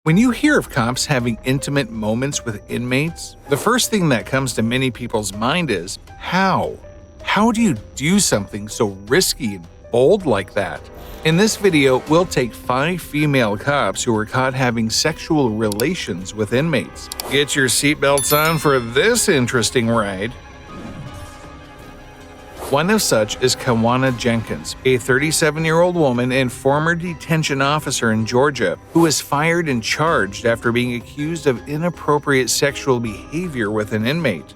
When you hear of cops having intimate moments with inmates, the first thing that comes to many people's mind is, how? How do you do something so risky and bold like that? In this video, we'll take 5 female cops who were caught having sexual relations with inmates. Get your seatbelts on for this interesting ride. One of such is Kawana Jenkins, a 37-year-old woman and former detention officer in Georgia, who was fired and charged after being accused of inappropriate sexual behavior with an inmate.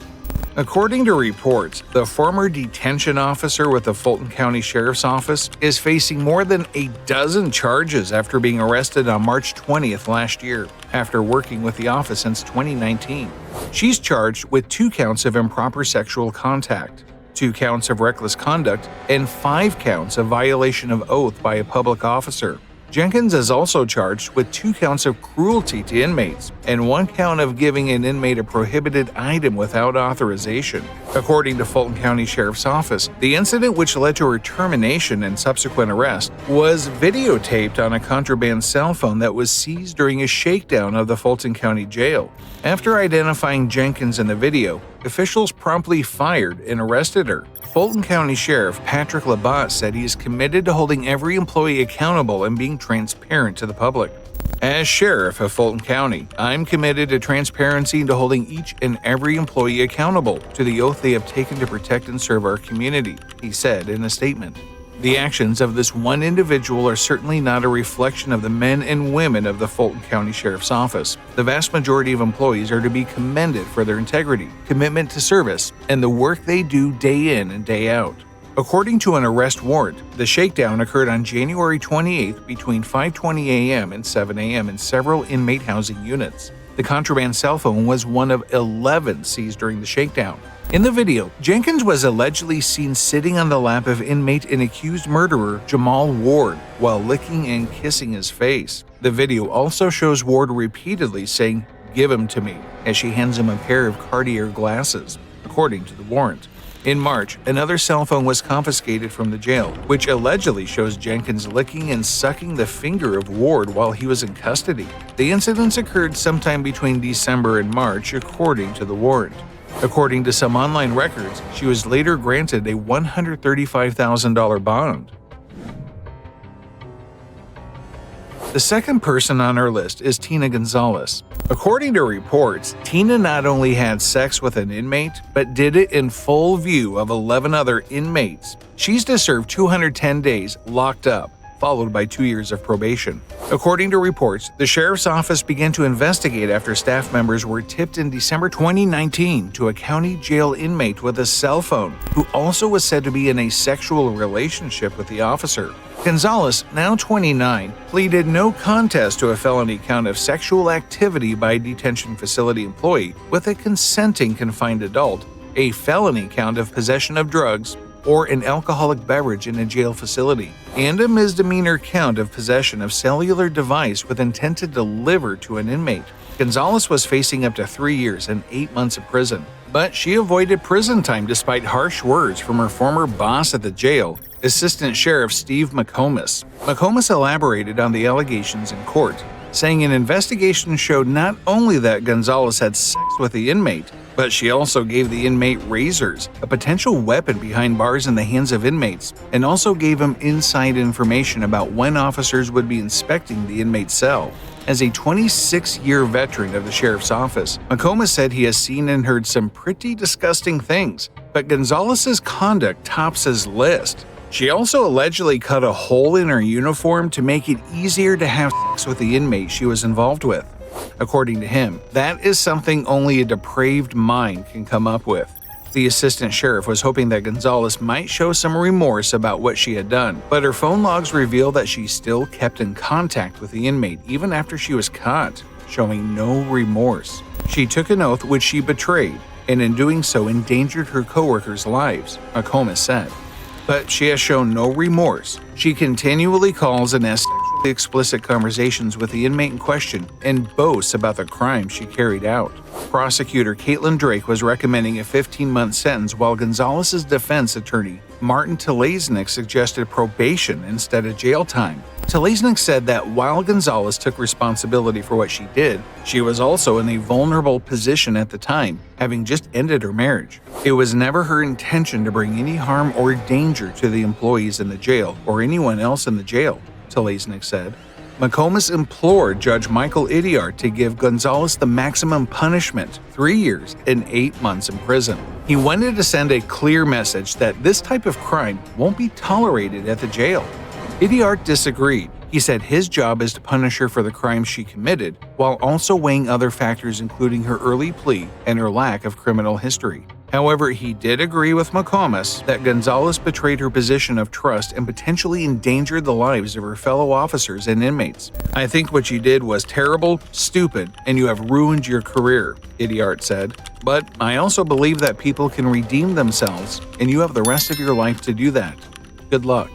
According to reports, the former detention officer with the Fulton County Sheriff's Office is facing more than a dozen charges after being arrested on March 20th last year, after working with the office since 2019. She's charged with 2 counts of improper sexual contact, 2 counts of reckless conduct, and 5 counts of violation of oath by a public officer. Jenkins is also charged with 2 counts of cruelty to inmates and 1 count of giving an inmate a prohibited item without authorization. According to Fulton County Sheriff's Office, the incident, which led to her termination and subsequent arrest, was videotaped on a contraband cell phone that was seized during a shakedown of the Fulton County Jail. After identifying Jenkins in the video, officials promptly fired and arrested her. Fulton County Sheriff Patrick Labatt said he is committed to holding every employee accountable and being transparent to the public. As Sheriff of Fulton County, I'm committed to transparency and to holding each and every employee accountable to the oath they have taken to protect and serve our community, he said in a statement. The actions of this one individual are certainly not a reflection of the men and women of the Fulton County Sheriff's Office. The vast majority of employees are to be commended for their integrity, commitment to service, and the work they do day in and day out. According to an arrest warrant, the shakedown occurred on January 28th between 5:20 a.m. and 7 a.m. in several inmate housing units. The contraband cell phone was one of 11 seized during the shakedown. In the video, Jenkins was allegedly seen sitting on the lap of inmate and accused murderer Jamal Ward while licking and kissing his face. The video also shows Ward repeatedly saying, "Give him to me," as she hands him a pair of Cartier glasses, according to the warrant. In March, another cell phone was confiscated from the jail, which allegedly shows Jenkins licking and sucking the finger of Ward while he was in custody. The incidents occurred sometime between December and March, according to the warrant. According to some online records, she was later granted a $135,000 bond. The second person on our list is Tina Gonzalez. According to reports, Tina not only had sex with an inmate, but did it in full view of 11 other inmates. She's to serve 210 days locked up, followed by 2 years of probation. According to reports, the Sheriff's Office began to investigate after staff members were tipped in December 2019 to a county jail inmate with a cell phone, who also was said to be in a sexual relationship with the officer. Gonzalez, now 29, pleaded no contest to a felony count of sexual activity by a detention facility employee with a consenting confined adult, a felony count of possession of drugs or an alcoholic beverage in a jail facility, and a misdemeanor count of possession of cellular device with intent to deliver to an inmate. Gonzalez was facing up to 3 years and 8 months of prison, but she avoided prison time despite harsh words from her former boss at the jail, Assistant Sheriff Steve McComas. McComas elaborated on the allegations in court, saying an investigation showed not only that Gonzalez had sex with the inmate, but she also gave the inmate razors, a potential weapon behind bars in the hands of inmates, and also gave him inside information about when officers would be inspecting the inmate's cell. As a 26-year veteran of the Sheriff's Office, McComas said he has seen and heard some pretty disgusting things, but Gonzalez's conduct tops his list. She also allegedly cut a hole in her uniform to make it easier to have sex with the inmate she was involved with. According to him, that is something only a depraved mind can come up with. The assistant sheriff was hoping that Gonzalez might show some remorse about what she had done, but her phone logs reveal that she still kept in contact with the inmate even after she was caught, showing no remorse. She took an oath which she betrayed, and in doing so endangered her coworkers' lives, McComas said. But she has shown no remorse. She continually calls and has sexually explicit conversations with the inmate in question and boasts about the crime she carried out. Prosecutor Caitlin Drake was recommending a 15-month sentence, while Gonzalez's defense attorney, Martin Telesnik, suggested probation instead of jail time, Telesnik said that while Gonzalez took responsibility for what she did, she was also in a vulnerable position at the time, having just ended her marriage. It was never her intention to bring any harm or danger to the employees in the jail or anyone else in the jail, Telesnik said. McComas implored Judge Michael Idiart to give Gonzalez the maximum punishment, 3 years and 8 months in prison. He wanted to send a clear message that this type of crime won't be tolerated at the jail. Idiart disagreed. He said his job is to punish her for the crimes she committed, while also weighing other factors including her early plea and her lack of criminal history. However, he did agree with McComas that Gonzalez betrayed her position of trust and potentially endangered the lives of her fellow officers and inmates. "I think what you did was terrible, stupid, and you have ruined your career," Idiart said. "But I also believe that people can redeem themselves, and you have the rest of your life to do that. Good luck."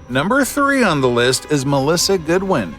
Number 3 on the list is Melissa Goodwin.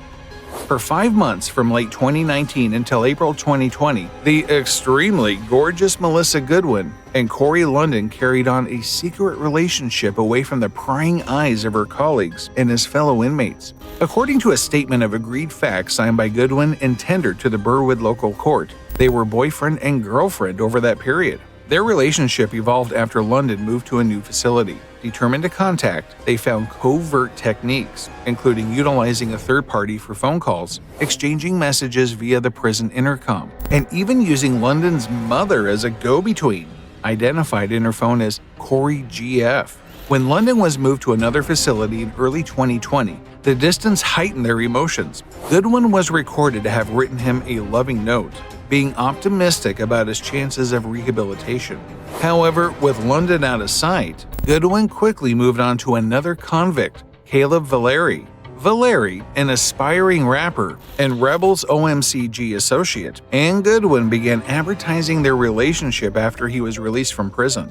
For 5 months from late 2019 until April 2020, the extremely gorgeous Melissa Goodwin and Corey London carried on a secret relationship away from the prying eyes of her colleagues and his fellow inmates. According to a statement of agreed facts signed by Goodwin and tendered to the Burwood local court, they were boyfriend and girlfriend over that period. Their relationship evolved after London moved to a new facility. Determined to contact, they found covert techniques, including utilizing a third party for phone calls, exchanging messages via the prison intercom, and even using London's mother as a go-between, identified in her phone as Corey GF. When London was moved to another facility in early 2020, the distance heightened their emotions. Goodwin was recorded to have written him a loving note, being optimistic about his chances of rehabilitation. However, with London out of sight, Goodwin quickly moved on to another convict, Caleb Valeri. Valeri, an aspiring rapper and Rebels OMCG associate, and Goodwin began advertising their relationship after he was released from prison.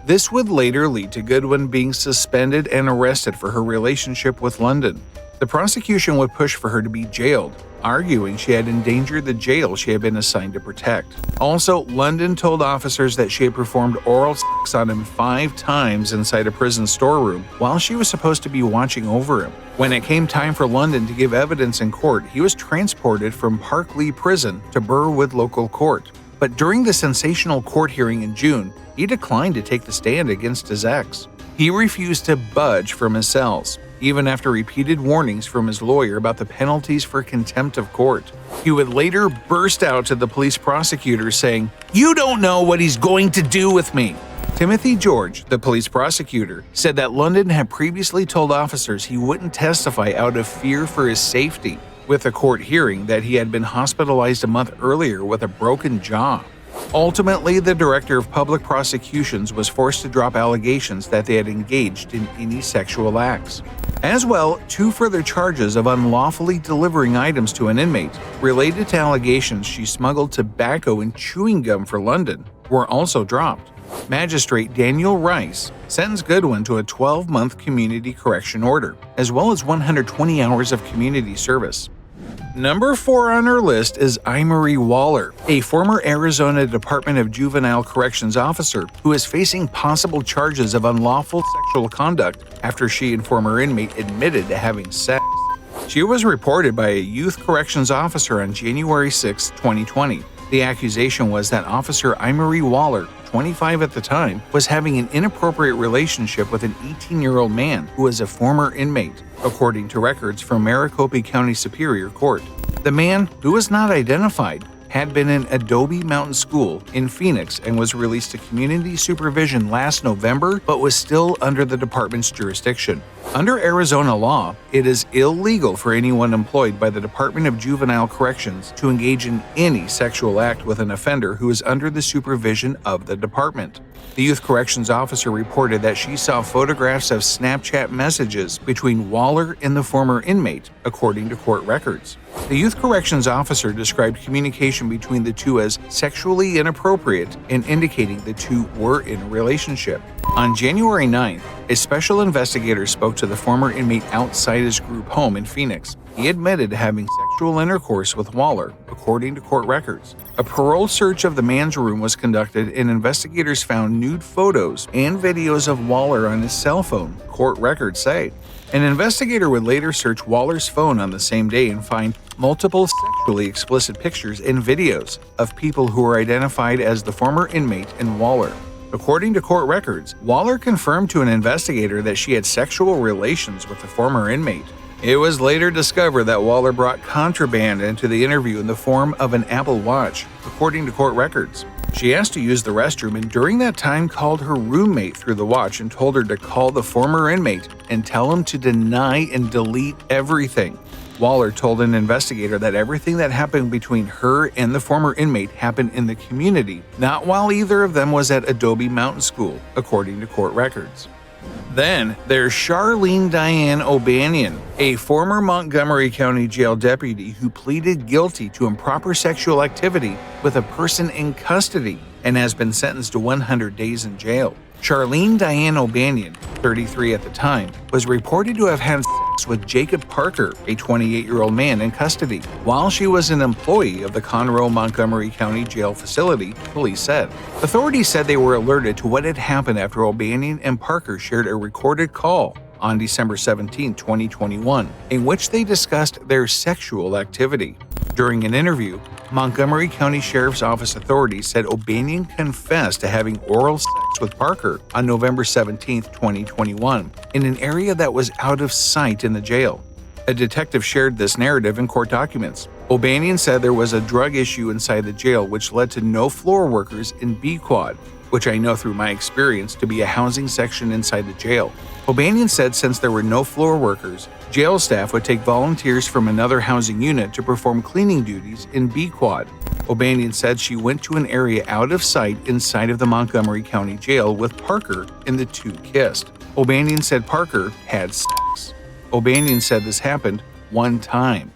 This would later lead to Goodwin being suspended and arrested for her relationship with London. The prosecution would push for her to be jailed, arguing she had endangered the jail she had been assigned to protect. Also, London told officers that she had performed oral sex on him 5 times inside a prison storeroom while she was supposed to be watching over him. When it came time for London to give evidence in court, he was transported from Park Lee Prison to Burwood Local Court. But during the sensational court hearing in June, he declined to take the stand against his ex. He refused to budge from his cells, even after repeated warnings from his lawyer about the penalties for contempt of court. He would later burst out to the police prosecutor saying, "You don't know what he's going to do with me." Timothy George, the police prosecutor, said that London had previously told officers he wouldn't testify out of fear for his safety, with a court hearing that he had been hospitalized a month earlier with a broken jaw. Ultimately, the director of public prosecutions was forced to drop allegations that they had engaged in any sexual acts. As well, 2 further charges of unlawfully delivering items to an inmate, related to allegations she smuggled tobacco and chewing gum for London, were also dropped. Magistrate Daniel Rice sentenced Goodwin to a 12-month community correction order, as well as 120 hours of community service. Number 4 on our list is Imery Waller, a former Arizona Department of Juvenile Corrections officer who is facing possible charges of unlawful sexual conduct after she and former inmate admitted to having sex. She was reported by a youth corrections officer on January 6, 2020. The accusation was that Officer Imery Waller, 25 at the time, was having an inappropriate relationship with an 18-year-old man who was a former inmate, according to records from Maricopa County Superior Court. The man, who was not identified, had been in Adobe Mountain School in Phoenix and was released to community supervision last November, but was still under the department's jurisdiction. Under Arizona law, it is illegal for anyone employed by the Department of Juvenile Corrections to engage in any sexual act with an offender who is under the supervision of the department. The youth corrections officer reported that she saw photographs of Snapchat messages between Waller and the former inmate, according to court records. The youth corrections officer described communication between the two as sexually inappropriate and indicating the two were in a relationship. On January 9th, a special investigator spoke to the former inmate outside his group home in Phoenix. He admitted to having sexual intercourse with Waller, according to court records. A parole search of the man's room was conducted and investigators found nude photos and videos of Waller on his cell phone, court records say. An investigator would later search Waller's phone on the same day and find multiple sexually explicit pictures and videos of people who were identified as the former inmate and Waller. According to court records, Waller confirmed to an investigator that she had sexual relations with the former inmate. It was later discovered that Waller brought contraband into the interview in the form of an Apple Watch, according to court records. She asked to use the restroom and during that time called her roommate through the watch and told her to call the former inmate and tell him to deny and delete everything. Waller told an investigator that everything that happened between her and the former inmate happened in the community, not while either of them was at Adobe Mountain School, according to court records. Then there's Charlene Diane O'Banion, a former Montgomery County Jail deputy who pleaded guilty to improper sexual activity with a person in custody and has been sentenced to 100 days in jail. Charlene Diane O'Banion, 33 at the time, was reported to have had sex with Jacob Parker, a 28-year-old man in custody, while she was an employee of the Conroe Montgomery County Jail facility, police said. Authorities said they were alerted to what had happened after O'Banion and Parker shared a recorded call on December 17, 2021, in which they discussed their sexual activity. During an interview, Montgomery County Sheriff's Office authorities said O'Banion confessed to having oral sex with Parker on November 17, 2021, in an area that was out of sight in the jail. A detective shared this narrative in court documents. O'Banion said there was a drug issue inside the jail which led to no floor workers in B Quad, which I know through my experience to be a housing section inside the jail. O'Banion said since there were no floor workers, jail staff would take volunteers from another housing unit to perform cleaning duties in B Quad. O'Banion said she went to an area out of sight inside of the Montgomery County Jail with Parker and the two kissed. O'Banion said Parker had sex. O'Banion said this happened one time.